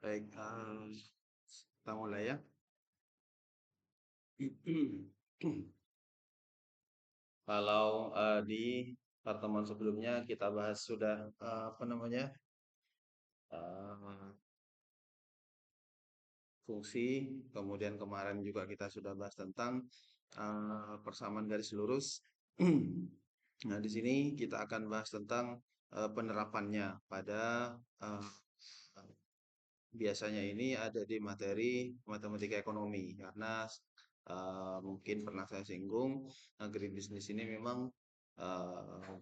Baik, kita mulai ya. Kalau di pertemuan sebelumnya kita bahas sudah apa namanya eh, fungsi, kemudian kemarin juga kita sudah bahas tentang persamaan garis lurus. Nah, di sini kita akan bahas tentang penerapannya pada eh, biasanya ini ada di materi matematika ekonomi karena mungkin pernah saya singgung agribisnis ini memang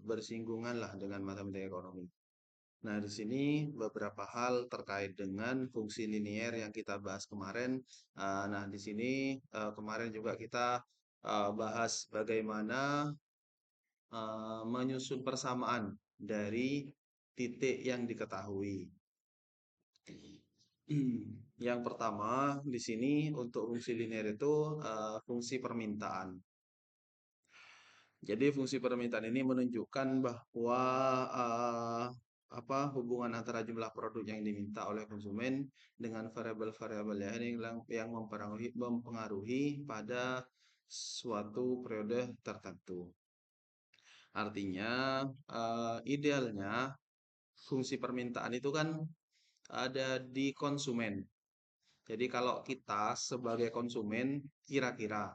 bersinggungan lah dengan matematika ekonomi. Nah, di sini beberapa hal terkait dengan fungsi linier yang kita bahas kemarin. Nah, di sini kemarin juga kita bahas bagaimana menyusun persamaan dari titik yang diketahui. Yang pertama di sini untuk fungsi linear itu fungsi permintaan. Jadi fungsi permintaan ini menunjukkan bahwa eh, apa hubungan antara jumlah produk yang diminta oleh konsumen dengan variabel-variabel yang mempengaruhi pada suatu periode tertentu. Artinya idealnya fungsi permintaan itu kan ada di konsumen. Jadi kalau kita sebagai konsumen kira-kira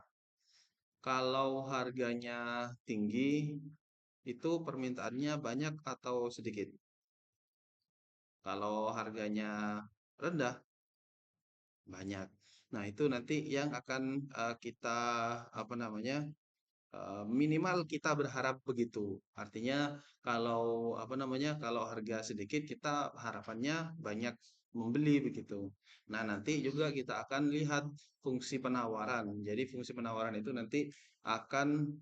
kalau harganya tinggi itu permintaannya banyak atau sedikit? Kalau harganya rendah banyak. Nah, itu nanti yang akan kita apa namanya? Minimal kita berharap begitu. Artinya kalau apa namanya? Kalau harga sedikit kita harapannya banyak membeli begitu. Nah, nanti juga kita akan lihat fungsi penawaran. Jadi fungsi penawaran itu nanti akan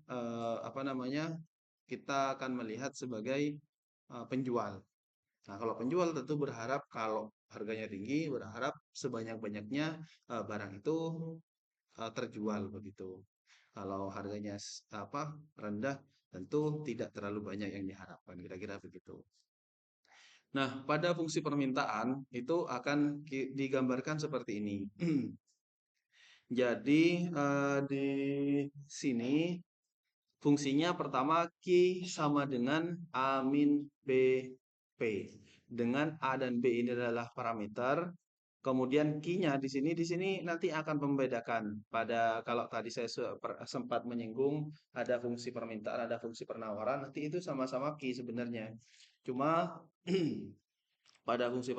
apa namanya? Kita akan melihat sebagai penjual. Nah, kalau penjual tentu berharap kalau harganya tinggi, berharap sebanyak-banyaknya barang itu terjual begitu. Kalau harganya apa rendah, tentu tidak terlalu banyak yang diharapkan, kira-kira begitu. Nah, pada fungsi permintaan itu akan digambarkan seperti ini. Jadi di sini fungsinya pertama Q sama dengan A min B P. Dengan A dan B ini adalah parameter. Kemudian Q-nya di sini nanti akan membedakan pada kalau tadi saya sempat menyinggung ada fungsi permintaan, ada fungsi penawaran, nanti itu sama-sama Q sebenarnya. Cuma pada fungsi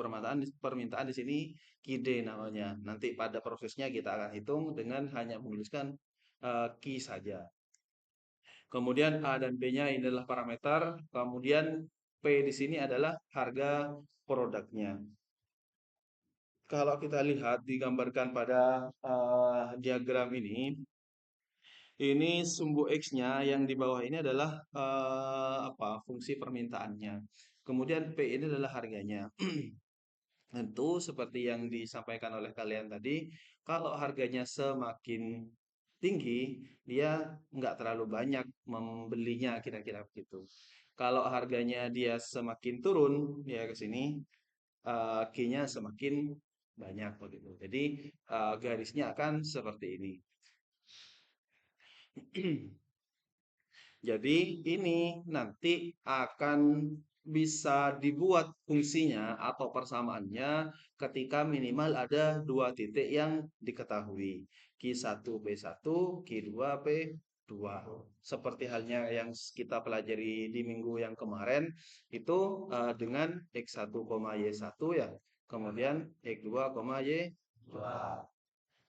permintaan di sini QD namanya. Nanti pada prosesnya kita akan hitung dengan hanya menuliskan Q saja. Kemudian A dan B-nya ini adalah parameter. Kemudian P di sini adalah harga produknya. Kalau kita lihat digambarkan pada diagram ini sumbu X-nya yang di bawah ini adalah apa? Fungsi permintaannya. Kemudian P ini adalah harganya. Tentu seperti yang disampaikan oleh kalian tadi, kalau harganya semakin tinggi, dia nggak terlalu banyak membelinya kira-kira begitu. Kalau harganya dia semakin turun, ya ke sini, Q-nya semakin banyak begitu. Jadi garisnya akan seperti ini. Jadi ini nanti akan bisa dibuat fungsinya atau persamaannya ketika minimal ada dua titik yang diketahui. Q1 P1, Q2 P2. Seperti halnya yang kita pelajari di minggu yang kemarin itu dengan X1, Y1 ya. Kemudian X2, Y2.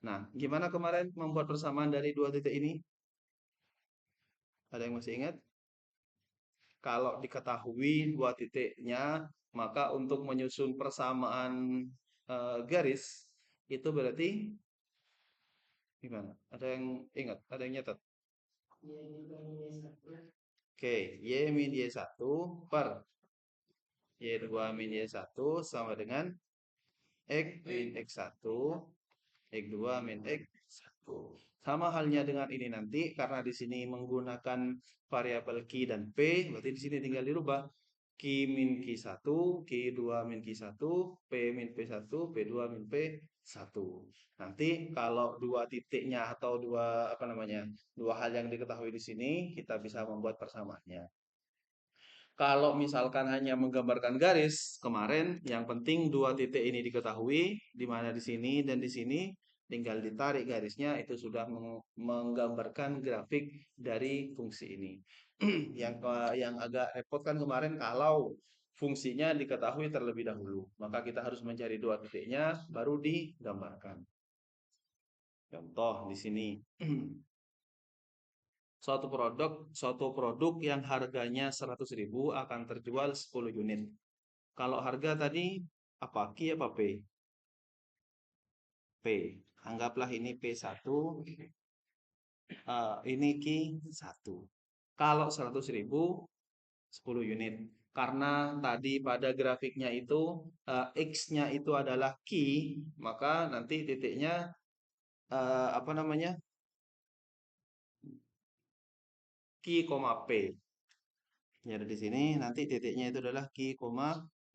Nah, gimana kemarin membuat persamaan dari dua titik ini? Ada yang masih ingat? Kalau diketahui dua titiknya, maka untuk menyusun persamaan garis itu berarti gimana? Ada yang ingat? Ada yang nyatet? Oke, Y min Y1 per Y2 min Y1 sama dengan X min X1 X2 min X1. Sama halnya dengan ini nanti karena di sini menggunakan variabel Q dan P, berarti di sini tinggal dirubah. Q min Q1, Q2 min Q1, P min P1, P2 min P1. Nanti kalau dua titiknya atau dua hal yang diketahui di sini, kita bisa membuat persamaannya. Kalau misalkan hanya menggambarkan garis, kemarin yang penting dua titik ini diketahui, di mana di sini dan di sini, tinggal ditarik garisnya, itu sudah menggambarkan grafik dari fungsi ini. Yang agak repot kan kemarin kalau fungsinya diketahui terlebih dahulu, maka kita harus mencari dua titiknya, baru digambarkan. Contoh di sini. Suatu produk yang harganya 100.000 akan terjual 10 unit. Kalau harga tadi apa? Q apa P? P. Anggaplah ini P1, ini Q1. Kalau 100.000 10 unit. Karena tadi pada grafiknya itu X-nya itu adalah Q, maka nanti titiknya apa namanya? Q, P. Ya, ada di sini nanti titiknya itu adalah Q,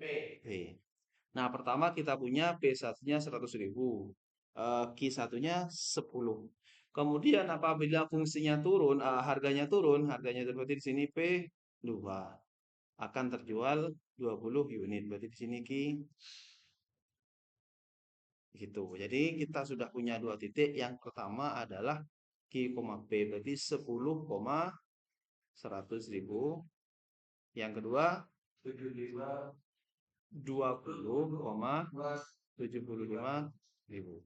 P. Nah, pertama kita punya P1-nya 100.000, Q1-nya 10. Kemudian apabila fungsinya turun, harganya turun berarti di sini P2 akan terjual 20 unit. Berarti di sini Q gitu. Jadi kita sudah punya dua titik. Yang pertama adalah Q, P berarti 10,100.000. Yang kedua 20,75.000.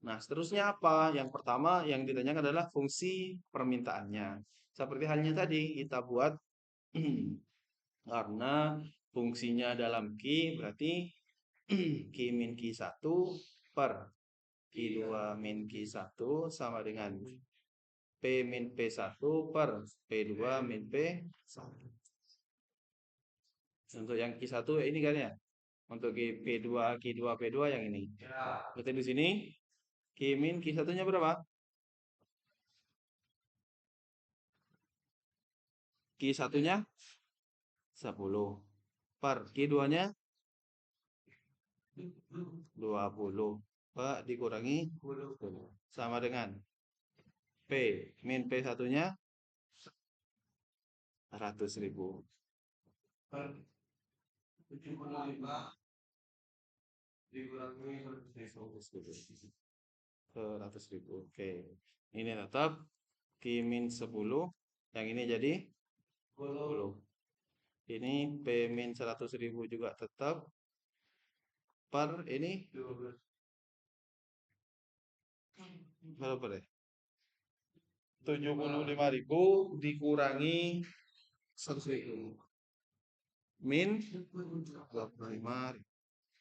Nah, seterusnya apa? Yang pertama yang ditanyakan adalah fungsi permintaannya. Seperti halnya tadi kita buat karena fungsinya dalam Q berarti Q min Q1 per Q2 min Q1 sama dengan P min P1 per P2 min P1. Untuk yang Q1 ini kan ya. Untuk P2 Q2 P2 yang ini. Berarti di sini Q min Q1-nya berapa? Q1-nya 10 per Q2-nya 20 Pak dikurangi 10 sama dengan P min P1-nya 100.000 per 75 dikurangi 100.000. Oke, ini tetap Q min 10, yang ini jadi 10. Ini P min 100.000 juga tetap per ini berapa deh? 75.000 dikurangi 100.000 min 25.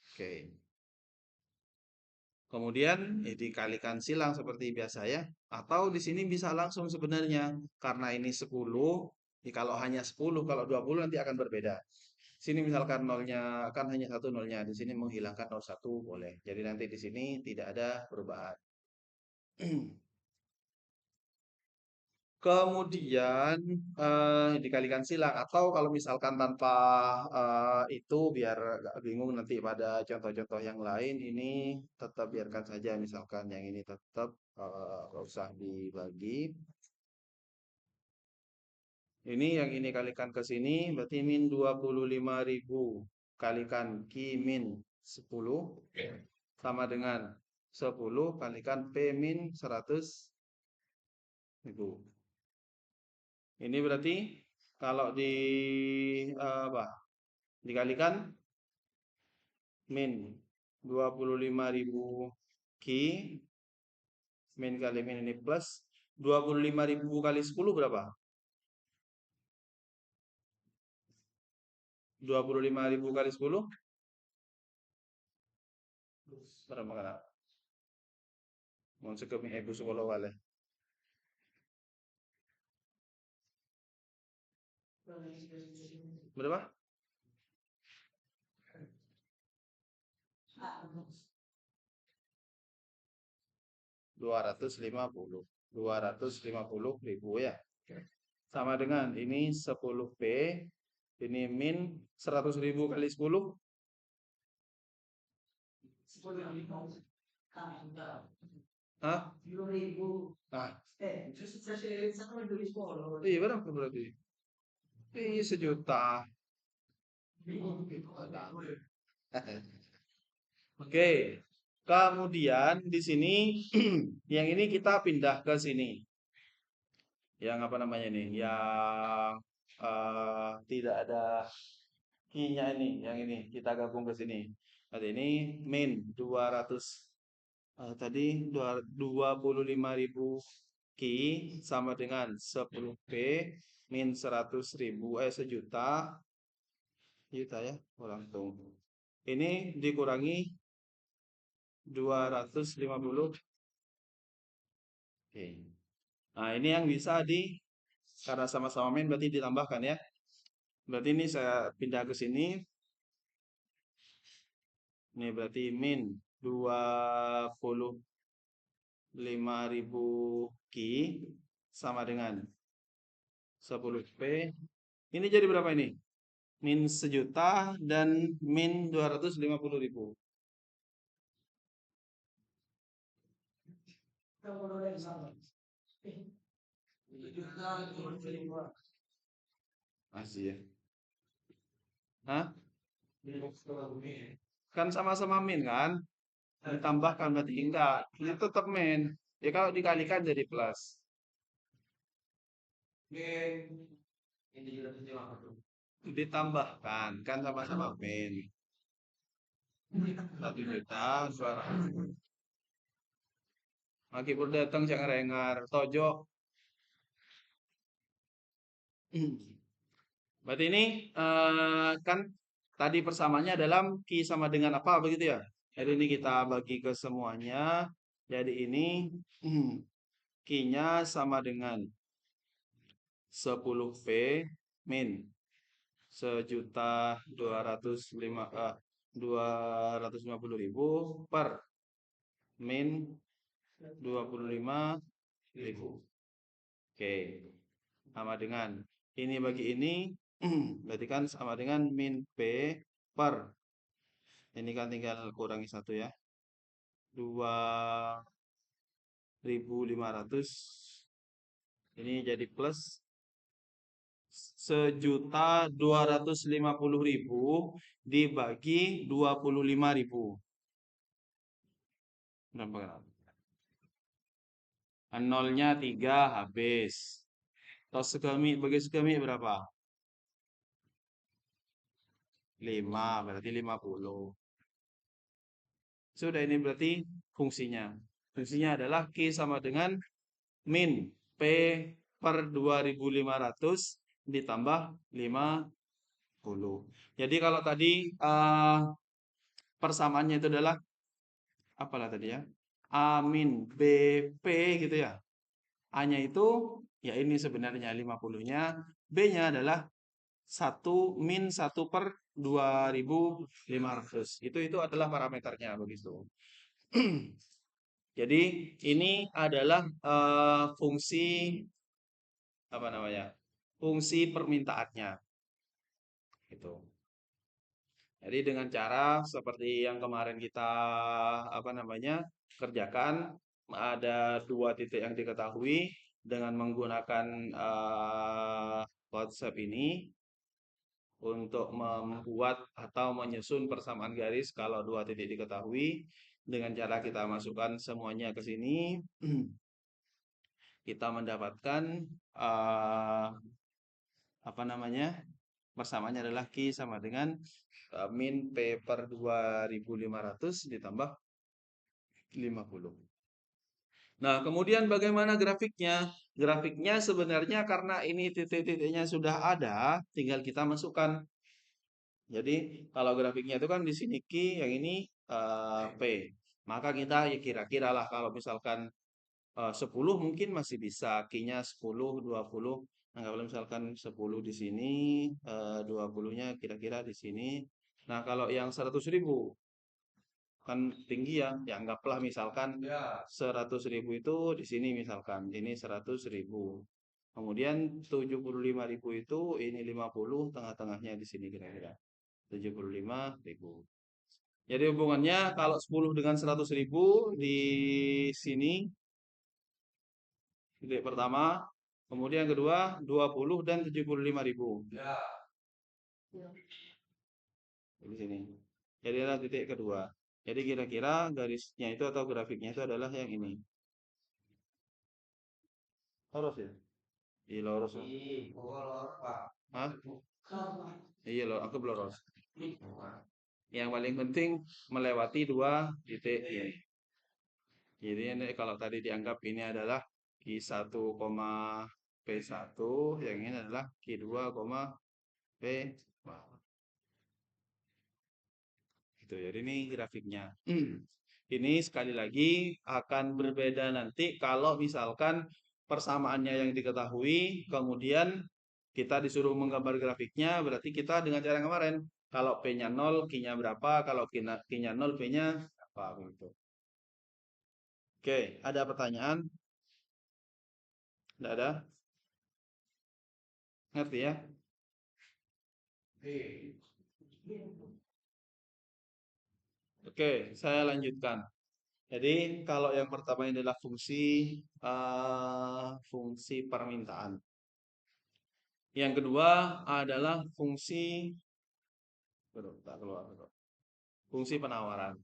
Oke. Kemudian dikalikan silang seperti biasa ya. Atau di sini bisa langsung sebenarnya. Karena ini 10, kalau hanya 10, kalau 20 nanti akan berbeda. Sini misalkan nolnya kan hanya satu nolnya. Di sini menghilangkan 01 boleh. Jadi nanti di sini tidak ada perubahan. Kemudian dikalikan silang atau kalau misalkan tanpa itu biar gak bingung nanti pada contoh-contoh yang lain ini tetap biarkan saja misalkan yang ini tetap gak usah dibagi. Ini yang ini kalikan ke sini berarti min 25.000 kalikan Q min 10 sama dengan 10 kalikan P min 100.000. Ini berarti kalau apa? Dikalikan min 25.000 Q min kali min ini plus 25.000 kali 10 berapa? 25.000 kali 10 berapa kan? Mau sekemi ibu sekolah wale. Berapa? 250.000 ya. Sama dengan ini 10P Ini min 100.000 kali 10. Hah? Nah, iya berapa berarti? Iya 1 juta. Oke. Kemudian di sini yang ini kita pindah ke sini. Yang apa namanya ini? Yang tidak ada key-nya ini, yang ini kita gabung ke sini. Berarti ini min 200 tadi 25.000 key sama dengan 10p min 100.000 1 juta ya, ulang tunggu. Ini dikurangi 250. Oke. Nah, ini yang bisa karena sama-sama min berarti ditambahkan ya. Berarti ini saya pindah ke sini. Ini berarti min 25.000 ki sama dengan 10p. Ini jadi berapa ini? Min 1 juta dan min 250.000. Masih ya. Hah? Kan sama-sama min kan? Ditambahkan berarti enggak. Ini tetap min. Ya kalau dikalikan jadi plus. Ditambahkan kan sama-sama min. 1 juta suara. Maki pur datang jangan rengar. Tojo. Berarti ini kan tadi persamaannya dalam ki sama dengan apa begitu ya? Jadi ini kita bagi ke semuanya. Jadi ini ki-nya sama dengan 10p min 1.250.000 per min 25.000. Oke, sama dengan ini bagi ini berarti kan sama dengan min p per ini kan tinggal kurangi 1 ya. 2.500 ini jadi plus 1.250.000 dibagi 25.000. Berapa? Nolnya 3 habis. Terus segami bagi segami berapa? 5 berarti 50. Sudah ini berarti fungsinya. Fungsinya adalah Q sama dengan min P per 2.500 ditambah 50. Jadi kalau tadi persamaannya itu adalah apalah tadi ya? A min BP gitu ya. A-nya itu ya ini sebenarnya 50-nya, B-nya adalah 1 min 1 per 2.500. Itu adalah parameternya begitu. Jadi ini adalah fungsi apa namanya? Fungsi permintaannya. Itu. Jadi dengan cara seperti yang kemarin kita apa namanya? Kerjakan ada 2 titik yang diketahui dengan menggunakan konsep ini untuk membuat atau menyusun persamaan garis kalau 2 titik diketahui dengan cara kita masukkan semuanya ke sini kita mendapatkan apa namanya? Persamaannya adalah Q sama dengan min P per 2.500 ditambah 50. Nah, kemudian bagaimana grafiknya? Grafiknya sebenarnya karena ini titik-titiknya sudah ada, tinggal kita masukkan. Jadi, kalau grafiknya itu kan di sini Q, yang ini P. Maka kita ya kira-kira lah kalau misalkan 10 mungkin masih bisa Q-nya 10, 20. Nah, kalau misalkan 10 di sini, 20-nya kira-kira di sini. Nah, kalau yang 100.000 kan tinggi ya, ya anggaplah misalkan 100.000 itu di sini misalkan, ini 100.000. Kemudian 75.000 itu ini 50, tengah-tengahnya di sini kira-kira. 75.000. Jadi hubungannya kalau 10 dengan 100.000 di sini titik pertama, kemudian kedua 20 dan 75.000. Di sini. Jadi adalah titik kedua. Jadi kira-kira garisnya itu atau grafiknya itu adalah yang ini. Lurus ya? Iya lurus. Hah? Iya loh, aku lurus. Yang paling penting melewati dua titik ini. Jadi ini kalau tadi dianggap ini adalah Q1, P1, yang ini adalah Q2, P. Gitu. Jadi ini grafiknya. Ini sekali lagi akan berbeda nanti kalau misalkan persamaannya yang diketahui, kemudian kita disuruh menggambar grafiknya, berarti kita dengan cara yang kemarin. Kalau P-nya 0, Q-nya berapa, kalau Q-nya 0, P-nya apa, begitu. Oke, ada pertanyaan? Tidak ada? Ngerti ya? Oke, saya lanjutkan. Jadi kalau yang pertama ini adalah fungsi permintaan. Yang kedua adalah fungsi penawaran.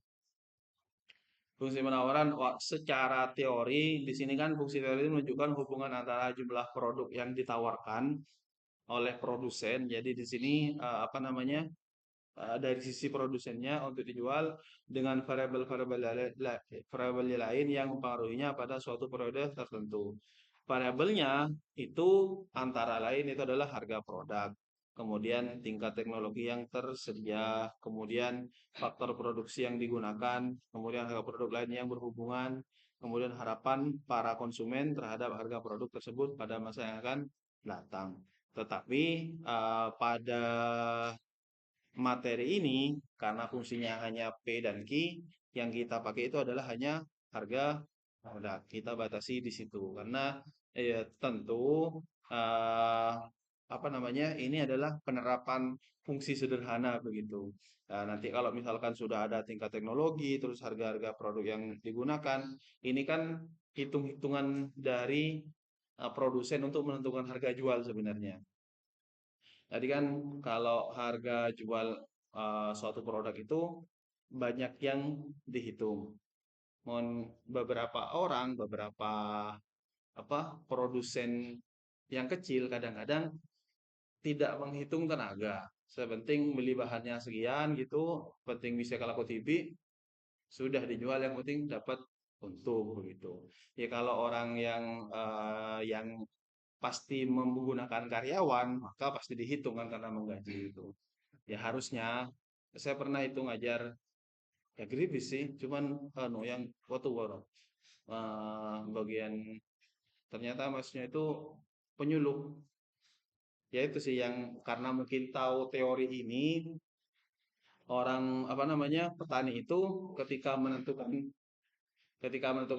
Fungsi penawaran secara teori di sini kan fungsi teori itu menunjukkan hubungan antara jumlah produk yang ditawarkan oleh produsen. Jadi di sini apa namanya? Dari sisi produsennya untuk dijual dengan variabel lain yang mempengaruhinya pada suatu periode tertentu. Variabelnya itu antara lain itu adalah harga produk, kemudian tingkat teknologi yang tersedia, kemudian faktor produksi yang digunakan, kemudian harga produk lain yang berhubungan, kemudian harapan para konsumen terhadap harga produk tersebut pada masa yang akan datang. Tetapi pada materi ini karena fungsinya hanya P dan Q, yang kita pakai itu adalah hanya harga produk. Kita batasi di situ karena tentu eh, apa namanya, ini adalah penerapan fungsi sederhana begitu. Nah, nanti kalau misalkan sudah ada tingkat teknologi terus harga-harga produk yang digunakan, ini kan hitung-hitungan dari produsen untuk menentukan harga jual sebenarnya. Tadi kan kalau harga jual suatu produk itu banyak yang dihitung. Beberapa orang, beberapa produsen yang kecil kadang-kadang tidak menghitung tenaga. Sepenting beli bahannya sekian gitu, penting bisa kalau TV, sudah dijual, yang penting dapat untung begitu. Ya kalau orang yang pasti menggunakan karyawan, maka pasti dihitung kan karena menggaji itu. Ya harusnya saya pernah itu ngajar ya gripis sih, cuman yang waktu bagian ternyata maksudnya itu penyuluh. Ya itu sih yang karena mungkin tahu teori ini, orang apa namanya petani itu ketika menentukan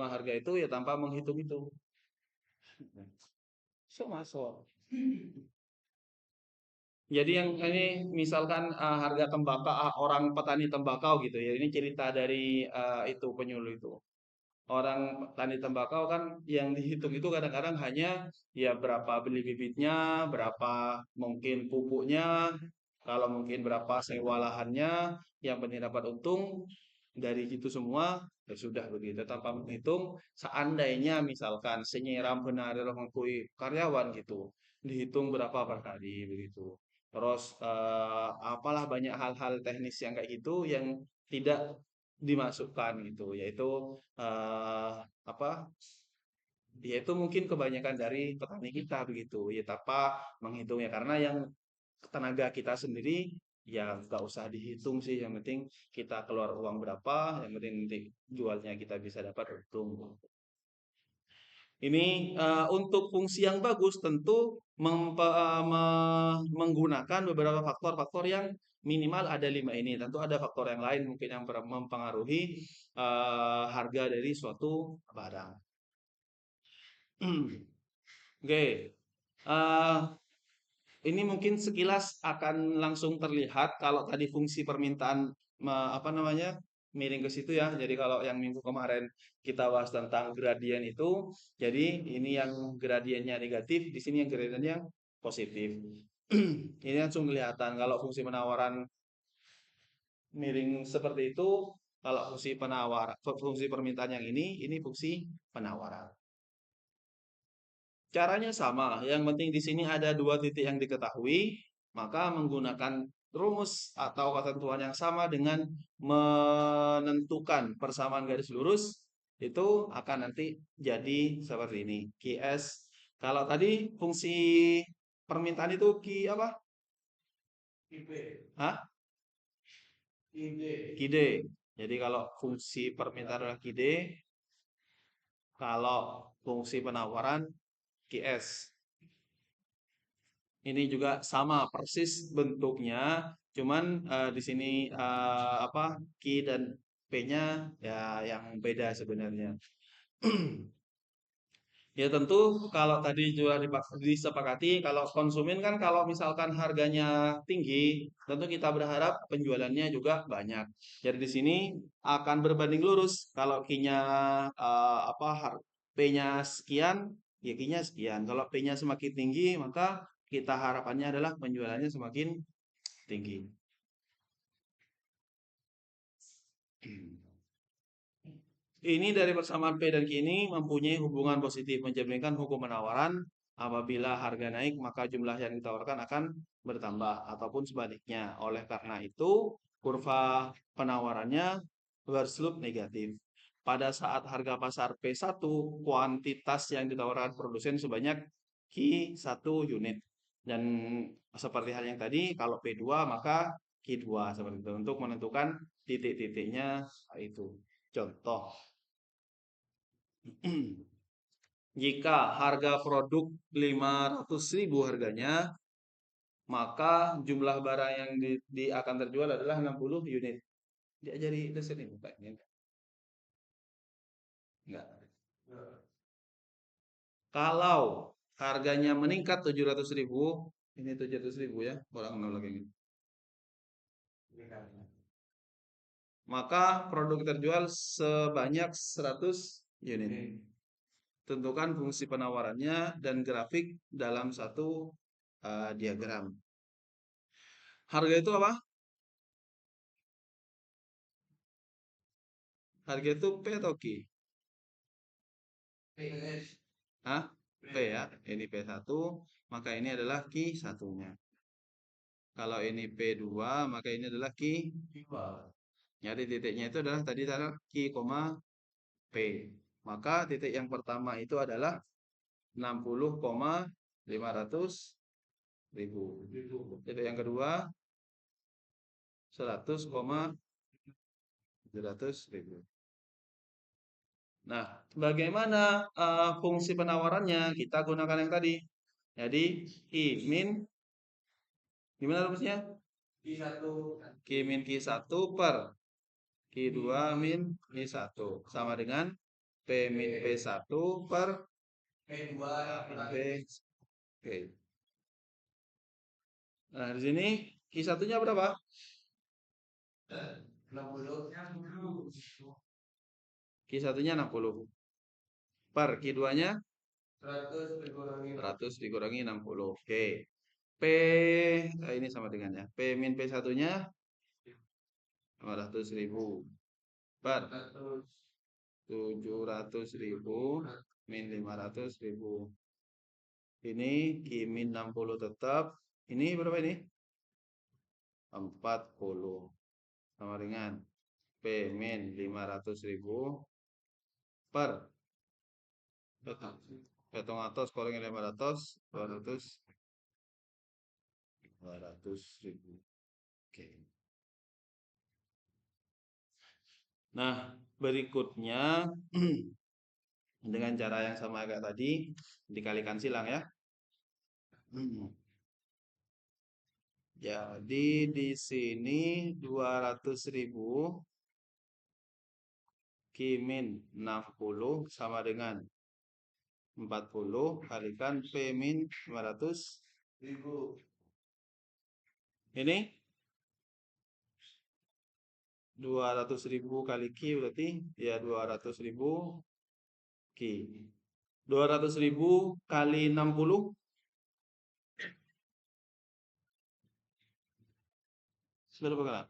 harga itu ya tanpa menghitung itu. So masuk. Jadi yang ini misalkan harga tembakau orang petani tembakau gitu ya. Ini cerita dari itu penyuluh itu. Orang petani tembakau kan yang dihitung itu kadang-kadang hanya ya berapa beli bibitnya, berapa mungkin pupuknya, kalau mungkin berapa sewa lahannya, yang penting dapat untung dari itu semua ya sudah begitu tanpa menghitung seandainya misalkan senyiram benar dalam mengakui karyawan gitu dihitung berapa per hari begitu. Terus apalah banyak hal-hal teknis yang kayak gitu yang tidak dimasukkan gitu, yaitu apa yaitu mungkin kebanyakan dari petani kita begitu ya tanpa menghitungnya karena yang tenaga kita sendiri ya nggak usah dihitung sih, yang penting kita keluar uang berapa, yang penting nanti jualnya kita bisa dapat untung. Ini untuk fungsi yang bagus tentu menggunakan beberapa faktor-faktor yang minimal ada 5 ini. Tentu ada faktor yang lain mungkin yang mempengaruhi harga dari suatu barang. Oke, Eh, ini mungkin sekilas akan langsung terlihat kalau tadi fungsi permintaan apa namanya miring ke situ ya. Jadi kalau yang minggu kemarin kita bahas tentang gradien itu, jadi ini yang gradiennya negatif, di sini yang gradiennya positif. Ini langsung kelihatan kalau fungsi penawaran miring seperti itu, kalau fungsi penawar, fungsi permintaan yang ini fungsi penawaran. Caranya sama, yang penting di sini ada dua titik yang diketahui, maka menggunakan rumus atau ketentuan yang sama dengan menentukan persamaan garis lurus, itu akan nanti jadi seperti ini. QS, kalau tadi fungsi permintaan itu Q apa? Hah? QD. Jadi kalau fungsi permintaan adalah QD, kalau fungsi penawaran QS. Ini juga sama persis bentuknya, cuman di sini apa Q dan P-nya ya yang beda sebenarnya. Ya tentu kalau tadi juga disepakati kalau konsumen kan kalau misalkan harganya tinggi, tentu kita berharap penjualannya juga banyak. Jadi di sini akan berbanding lurus. Kalau Q-nya apa P-nya sekian, ya Q-nya sekian. Kalau P-nya semakin tinggi, maka kita harapannya adalah penjualannya semakin tinggi. Ini dari persamaan P dan Q ini mempunyai hubungan positif mencerminkan hukum penawaran. Apabila harga naik, maka jumlah yang ditawarkan akan bertambah ataupun sebaliknya. Oleh karena itu, kurva penawarannya berslope negatif. Pada saat harga pasar P1, kuantitas yang ditawarkan produsen sebanyak Q1 unit. Dan seperti hal yang tadi, kalau P2 maka Q2 seperti itu untuk menentukan titik-titiknya itu. Contoh, jika harga produk 500.000 harganya, maka jumlah barang yang akan terjual adalah 60 unit. Dia jadi dosen ini Pak. Enggak. Kalau harganya meningkat 700.000, ini 700.000 ya, orang nol lagi ini. Maka produk terjual sebanyak 100 unit. Tentukan fungsi penawarannya dan grafik dalam satu diagram. Harga itu apa? Harga itu P atau Q? Hah? P ya. Ini P1, maka ini adalah Q1-nya. Kalau ini P2, maka ini adalah Q2. Jadi titiknya itu adalah tadi adalah Q, P. Maka titik yang pertama itu adalah 60,500.000. Titik yang kedua 100,700.000. Nah, bagaimana fungsi penawarannya? Kita gunakan yang tadi. Jadi I min gimana rumusnya? Q min Q1 per Q2 min Q1 sama dengan P min P1 per P2 min P. Oke. Nah, di sini Q1-nya berapa? 60. Q1-nya 60. Per Q2-nya 100 dikurangi 60. Oke. P ini sama dengan ya. P min P1-nya 500.000 per 700.000 min 500.000. Ini Q min 60 tetap. Ini berapa ini? 40 sama dengan P min 500.000 per hitung atas kurangi 500 200.000. Oke. Nah, berikutnya dengan cara yang sama kayak tadi dikalikan silang ya. Jadi di sini 200.000 Q min 60 sama dengan 40 kalikan P min 500.000. Ini 200.000 kali Q berarti ya 200.000 Q. 200.000 kali 60 berapa kali?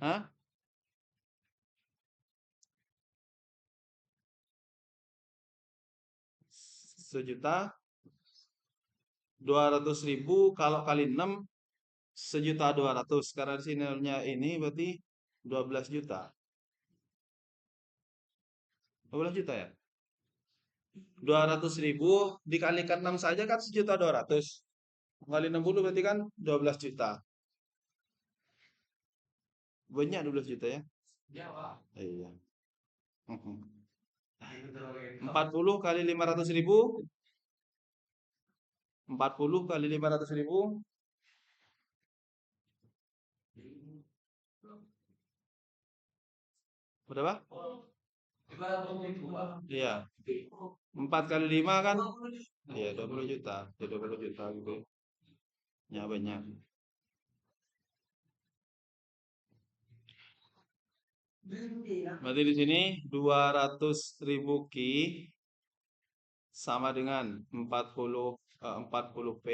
Hah? Sejuta 200.000 kalau kali 6 1.200.000 karena di sini ini berarti 12 juta. 12 juta ya? 200.000 dikalikan 6 saja kan 1.200.000. Kali 60 berarti kan 12 juta. Banyak 12 juta ya? Iya. 40 kali 500.000. 40 kali 500.000. Berapa? Iya. 4 kali 5 kan? Iya, 20 juta. Ya 20 juta gitu. Ya banyak. Berarti di sini 200.000 Ki sama dengan 40 P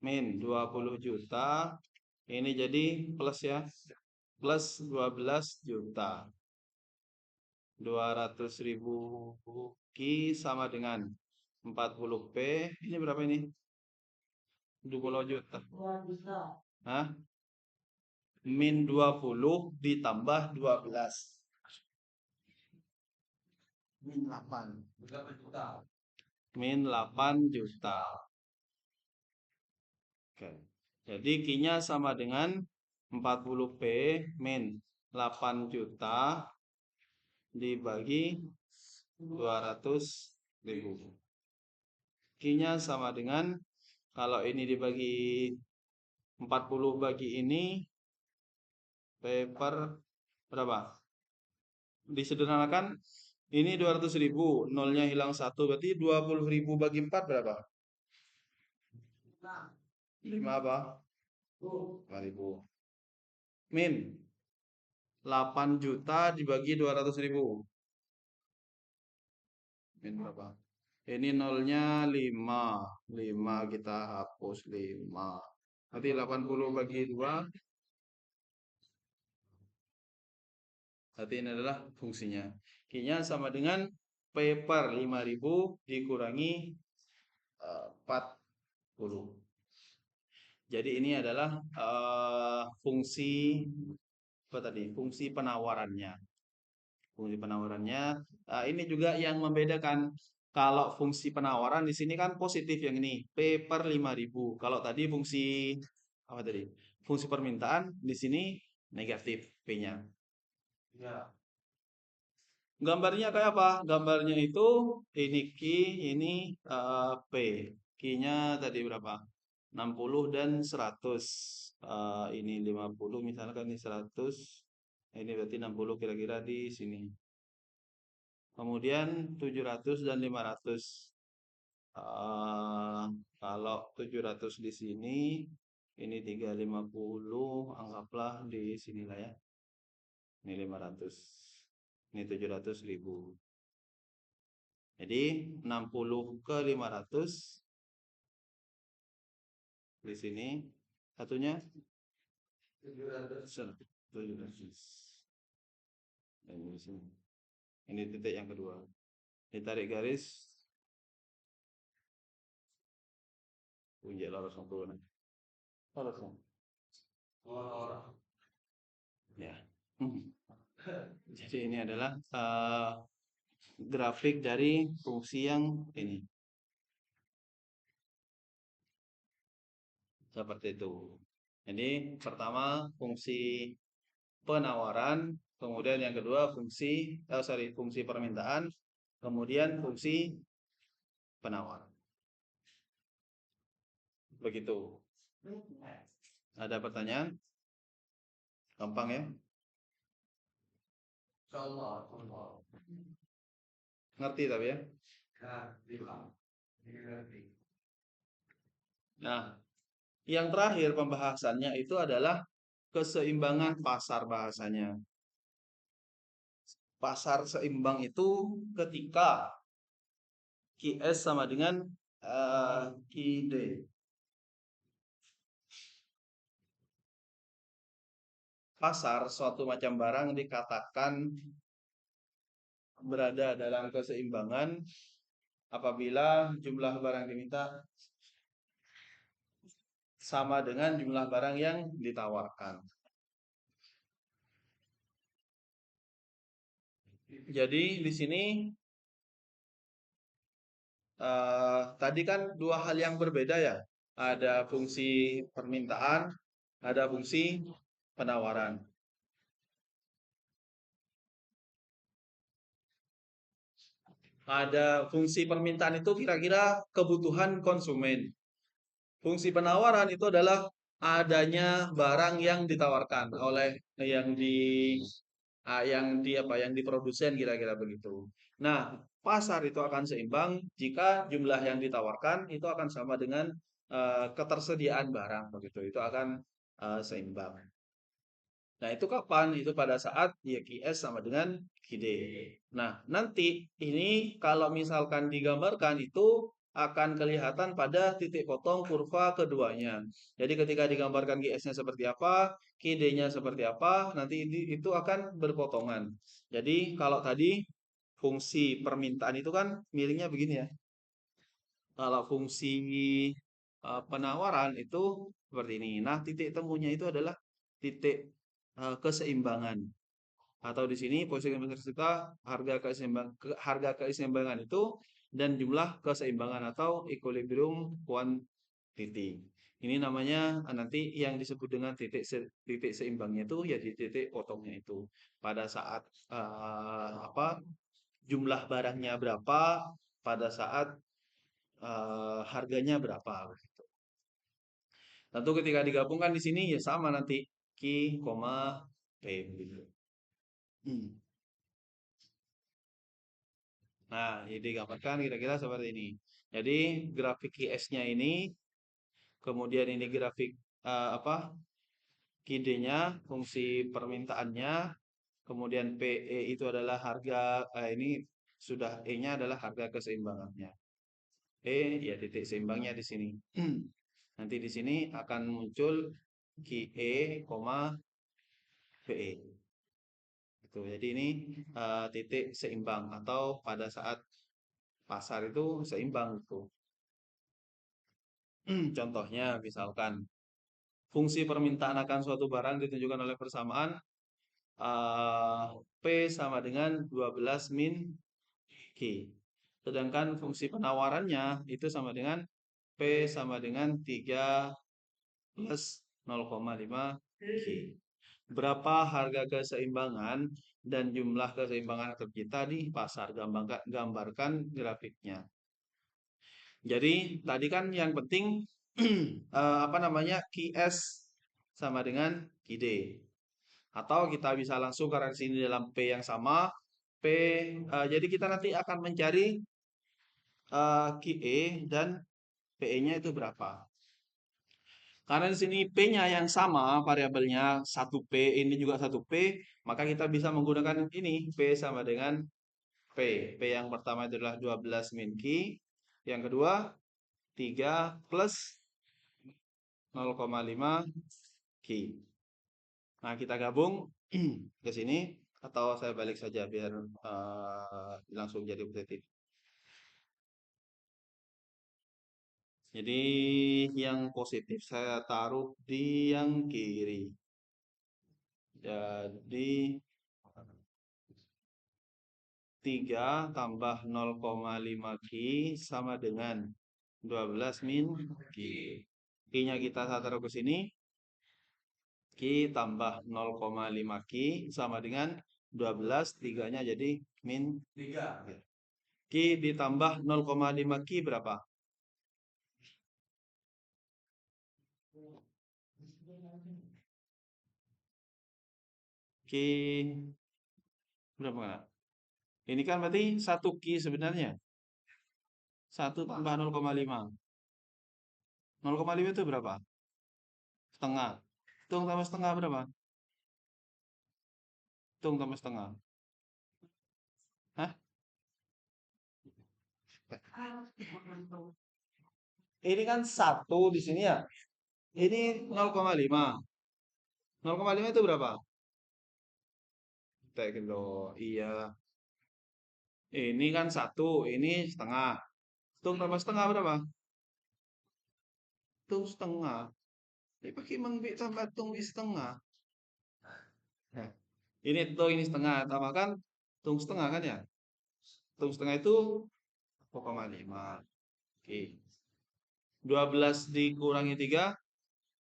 min 20 juta. Ini jadi plus ya. Plus 12 juta. 200.000 Ki sama dengan 40 P. Ini berapa ini? 20 juta. Hah? Min 20 ditambah 12. Min 8. Min 8 juta. Oke. Jadi Q-nya sama dengan 40 P min 8 juta dibagi 200.000. Q-nya sama dengan, kalau ini dibagi 40 bagi ini, P per berapa? Disederhanakan, ini 200.000, nolnya hilang 1, berarti 20.000 bagi 4 berapa? 5 apa? 5.000. Min 8 juta dibagi 200.000. Min berapa? Ini nolnya 5. 5 kita hapus 5. Nanti 80 bagi 2. Berarti ini adalah fungsinya. Q-nya sama dengan P per 5.000 dikurangi 40. Jadi ini adalah fungsi apa tadi? Fungsi penawarannya. Fungsi penawarannya. Ini juga yang membedakan. Kalau fungsi penawaran di sini kan positif yang ini, P per 5.000. Kalau tadi fungsi apa tadi? Fungsi permintaan di sini negatif P-nya. Ya. Gambarnya kayak apa? Gambarnya itu ini Q, ini P. Q-nya tadi berapa? 60 dan 100. Ini 50 misalkan ini 100. Ini berarti 60 kira-kira di sini. Kemudian 700 dan 500. Kalau 700 di sini, ini 350, anggaplah di sinilah ya. Ini 500. Ini 700.000. Jadi 60 ke 500 di sini, satunya 700. Ini di sini. Ini titik yang kedua. Ditarik garis. Punjak loros turun. Loros. Ya. Jadi ini adalah grafik dari fungsi yang ini. Seperti itu. Jadi pertama fungsi penawaran, kemudian yang kedua fungsi permintaan, kemudian fungsi penawar. Begitu. Ada pertanyaan? Gampang ya? Ngerti tapi ya? Nah, yang terakhir pembahasannya itu adalah keseimbangan pasar bahasanya. Pasar seimbang itu ketika QS sama dengan QD. Pasar suatu macam barang dikatakan berada dalam keseimbangan apabila jumlah barang diminta sama dengan jumlah barang yang ditawarkan. Jadi di sini tadi kan dua hal yang berbeda ya. Ada fungsi permintaan, ada fungsi penawaran. Ada fungsi permintaan itu kira-kira kebutuhan konsumen. Fungsi penawaran itu adalah adanya barang yang ditawarkan oleh yang diprodusen kira-kira begitu. Nah, pasar itu akan seimbang jika jumlah yang ditawarkan itu akan sama dengan ketersediaan barang begitu. Itu akan seimbang. Nah, itu kapan? Itu pada saat ya QS sama dengan QD. Nah, nanti ini kalau misalkan digambarkan itu akan kelihatan pada titik potong kurva keduanya. Jadi ketika digambarkan QS-nya seperti apa, QD-nya seperti apa, nanti itu akan berpotongan. Jadi kalau tadi fungsi permintaan itu kan miringnya begini ya. Kalau fungsi penawaran itu seperti ini. Nah, titik temunya itu adalah titik keseimbangan. Atau di sini posisi kita harga keseimbangan itu dan jumlah keseimbangan atau equilibrium quantity. Ini namanya nanti yang disebut dengan titik seimbangnya itu ya di titik potongnya itu. Pada saat jumlah barangnya berapa, pada saat harganya berapa gitu. Tentu ketika digabungkan di sini ya sama nanti Q, P gitu. Nah, ini digambarkan kira-kira seperti ini. Jadi grafik QS-nya ini, kemudian ini grafik QD-nya, fungsi permintaannya, kemudian PE itu adalah harga ini sudah E-nya adalah harga keseimbangannya. E ya titik seimbangnya di sini. Nanti di sini akan muncul QE, PE. Gitu. Jadi ini titik seimbang atau pada saat pasar itu seimbang itu. Contohnya misalkan fungsi permintaan akan suatu barang ditunjukkan oleh persamaan P sama dengan 12 min Q. Sedangkan fungsi penawarannya itu sama dengan P sama dengan 3 plus 0,5 Q. Berapa harga keseimbangan dan jumlah keseimbangan tercipta di pasar? Gambarkan grafiknya. Jadi tadi kan yang penting QS sama dengan QD. Atau kita bisa langsung koreksi ini dalam P yang sama. Jadi kita nanti akan mencari QE dan PE-nya itu berapa. Karena di sini P-nya yang sama, variabelnya 1P, ini juga 1P, maka kita bisa menggunakan ini, P sama dengan P. P yang pertama adalah 12 min Q, yang kedua 3 plus 0,5 Q. Nah, kita gabung ke sini, atau saya balik saja biar langsung jadi positif. Jadi yang positif saya taruh di yang kiri. Jadi 3 tambah 0,5 Q sama dengan 12 min Q. Q-nya kita taruh ke sini. Q tambah 0,5 Q sama dengan 12. 3-nya jadi min 3. Q ditambah 0,5 Q berapa? Q berapa? Ini kan berarti 1 Q sebenarnya. 1 tambah 0,5. 0,5 itu berapa? Setengah. Hitung tambah setengah berapa? Hitung tambah setengah. Hah? Ini kan 1 di sini ya. Ini 0,5. 0,5 itu berapa? Kayak gitu. Iya. Ini kan 1, ini setengah. Hitung tambah setengah berapa? Hitung setengah. Ini pakai mengbi tambah hitung di setengah. Nah, ini setengah. Tambahkan hitung setengah kan ya? Hitung setengah itu 0,5. Oke. 12 dikurangi 3,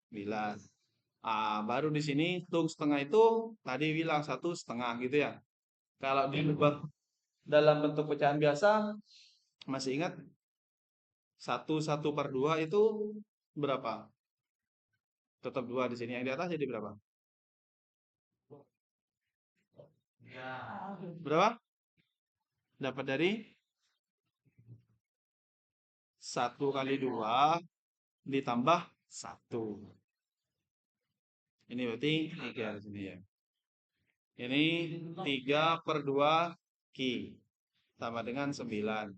9. Baru di sini hitung setengah itu tadi bilang 1,5 gitu ya. Kalau diubah dalam bentuk pecahan biasa, masih ingat 1/2 itu berapa? Tetap 2 di sini. Yang di atas jadi berapa? Berapa? Dapat dari 1 kali 2 ditambah 1. Ini berarti 3 di sini ya. Ini 3/2 Ki. Sama dengan 9.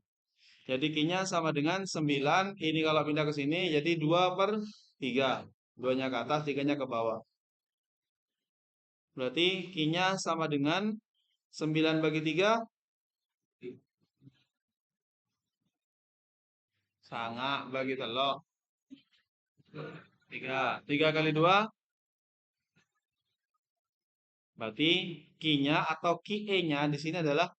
Jadi Ki-nya sama dengan 9. Ini kalau pindah ke sini jadi 2/3. 2-nya ke atas, 3-nya ke bawah. Berarti Ki-nya sama dengan 9 bagi 3. Sangat bagi telok. 3. 3 kali 2. Berarti Ki-nya atau Ki-E-nya di sini adalah.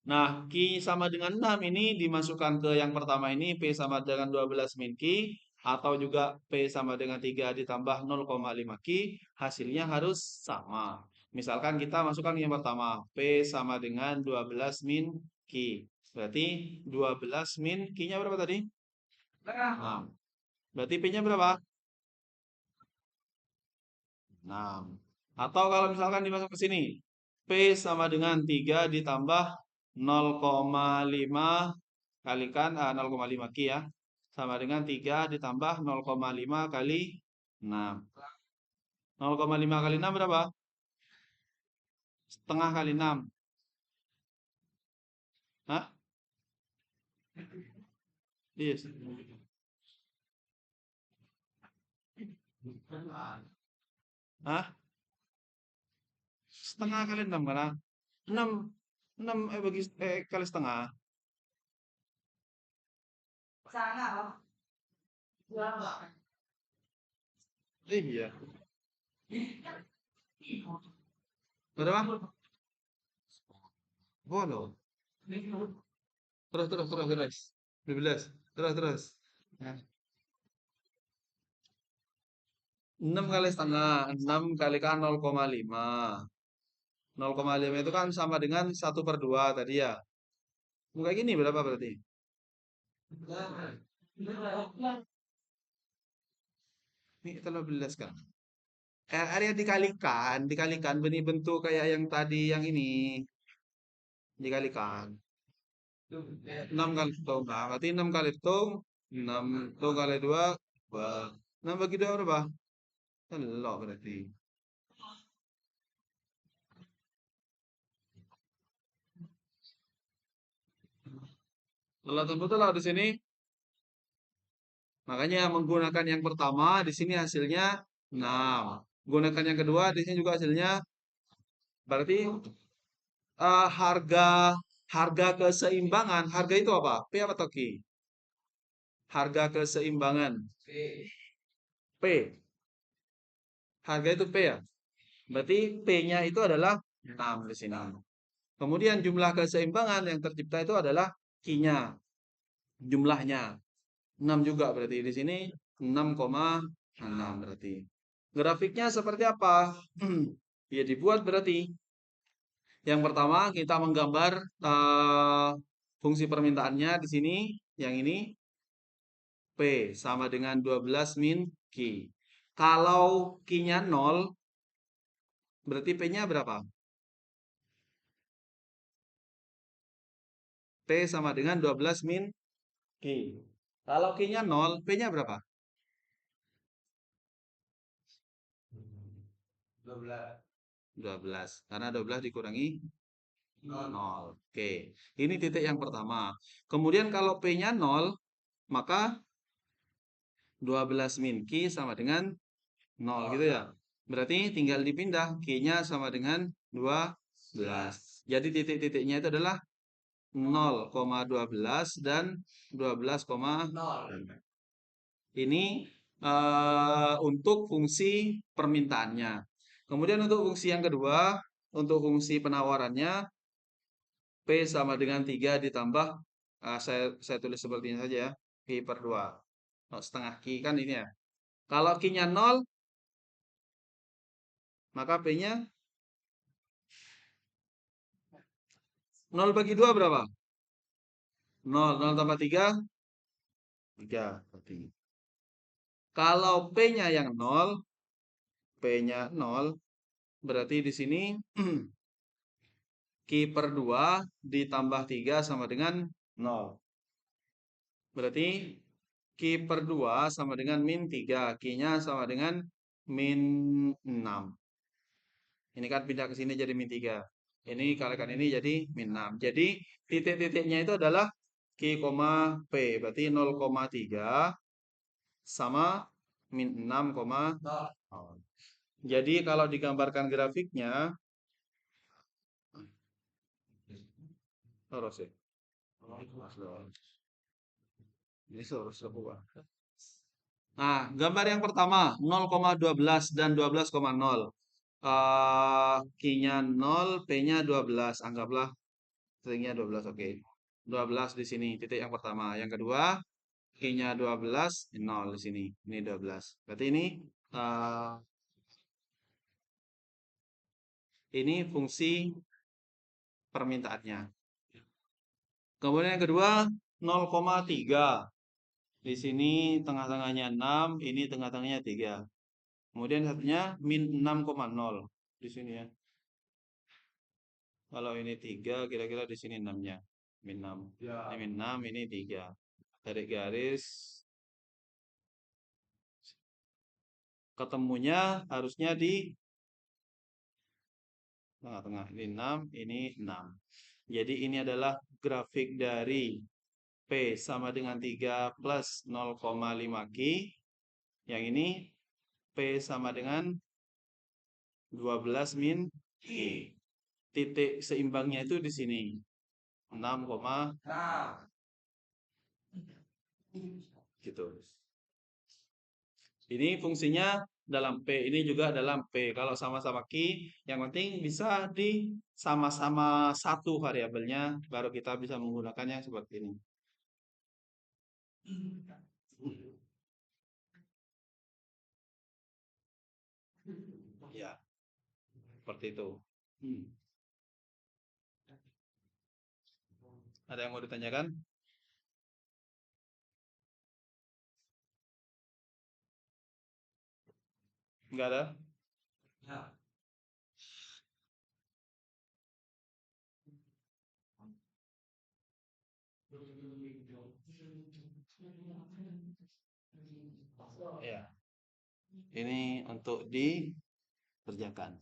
Nah, Ki sama dengan 6 ini dimasukkan ke yang pertama ini. P sama dengan 12 min Ki. Atau juga P sama dengan 3 ditambah 0,5 Ki. Hasilnya harus sama. Misalkan kita masukkan yang pertama. P sama dengan 12 min Ki. Berarti 12 min Ki-nya berapa tadi? 6. Berarti P-nya berapa? 6. Atau kalau misalkan dimasuk ke sini. P sama dengan 3 ditambah 0,5 kalikan 0,5 Ki ya. Sama dengan 3 ditambah 0,5 kali 6. 0,5 kali 6 berapa? Setengah kali 6. Hah? Yes. Hah? Setengah kali 6 karena 6 6 bagi kali setengah. Iya. Berapa? Bodoh. Terus. 12. Terus. Nah, 6 kali setengah. 6 kalikan 0,5. 0,5 itu kan sama dengan 1/2 tadi ya. Kayak gini berapa berarti? Ini 13 kan. Area dikalikan benih bentuk kayak yang tadi yang ini. Dikalikan. 6 kali hitung. Nah, berarti 6 kali hitung. 6 hitung kali 2. 6 bagi 2 berapa? Telok berarti. Telok betul di sini. Makanya menggunakan yang pertama di sini hasilnya 6. Gunakan yang kedua di sini juga hasilnya berarti harga keseimbangan. Harga itu apa? P apa atau Q? Harga keseimbangan. P. Harga itu P ya. Berarti P-nya itu adalah 6 di sini. Kemudian jumlah keseimbangan yang tercipta itu adalah Q-nya. Jumlahnya 6 juga berarti di sini 6,6 berarti. Grafiknya seperti apa? Ya dibuat berarti. Yang pertama kita menggambar fungsi permintaannya di sini. Yang ini P sama dengan 12 min Q. Kalau Q-nya 0, berarti P-nya berapa? P sama dengan 12 min Q. Kalau Q-nya 0, P-nya berapa? 12. Karena 12 dikurangi 0. Oke. Ini titik yang pertama. Kemudian kalau P-nya 0, maka 12 min Q sama dengan 0 gitu ya. Berarti tinggal dipindah. Q-nya sama dengan 12. Jadi titik-titiknya itu adalah 0,12 dan 12,0. Ini untuk fungsi permintaannya. Kemudian untuk fungsi yang kedua, untuk fungsi penawarannya, P sama dengan 3 ditambah, saya tulis seperti ini saja ya, Q per 2. Oh, setengah Q kan ini ya. Kalau Q-nya 0, maka P-nya 0 bagi 2 berapa? 0. 0 tambah 3, 3. Kalau P-nya yang 0, P-nya 0, berarti di sini Q per 2 ditambah 3 sama dengan 0. Berarti Q per 2 sama dengan min 3. Q-nya sama dengan min 6. Ini kan pindah ke sini jadi min 3. Ini kalikan ini jadi min 6. Jadi titik-titiknya itu adalah Q, P. Berarti 0,3 sama min 6,0. Jadi kalau digambarkan grafiknya, harus ya. Ini harus apa? Nah, gambar yang pertama 0,12 dan 12,0. Q-nya 0, P-nya 12. Anggaplah stringnya 12, oke. 12 di sini, titik yang pertama. Yang kedua, Q-nya 12, 0 di sini. Ini 12. Berarti ini fungsi permintaannya. Kemudian yang kedua, 0,3. Di sini tengah-tengahnya 6, ini tengah-tengahnya 3. Kemudian satunya min 6,0 di sini ya. Kalau ini 3, kira-kira di sini 6-nya. Min 6. Ini min 6, ini 3. Tarik garis. Ketemunya harusnya di tengah-tengah. Ini 6, ini 6. Jadi ini adalah grafik dari P sama dengan 3 plus 0,5 Q. Yang ini P sama dengan 12 min Q. Titik seimbangnya itu di sini. 6, gitu. Ini fungsinya dalam P, ini juga dalam P. Kalau sama-sama Q, yang penting bisa di sama-sama satu variabelnya, baru kita bisa menggunakannya seperti ini. Ya, seperti itu. Ada yang mau ditanyakan? Enggak ada? Ya. Ini untuk dikerjakan.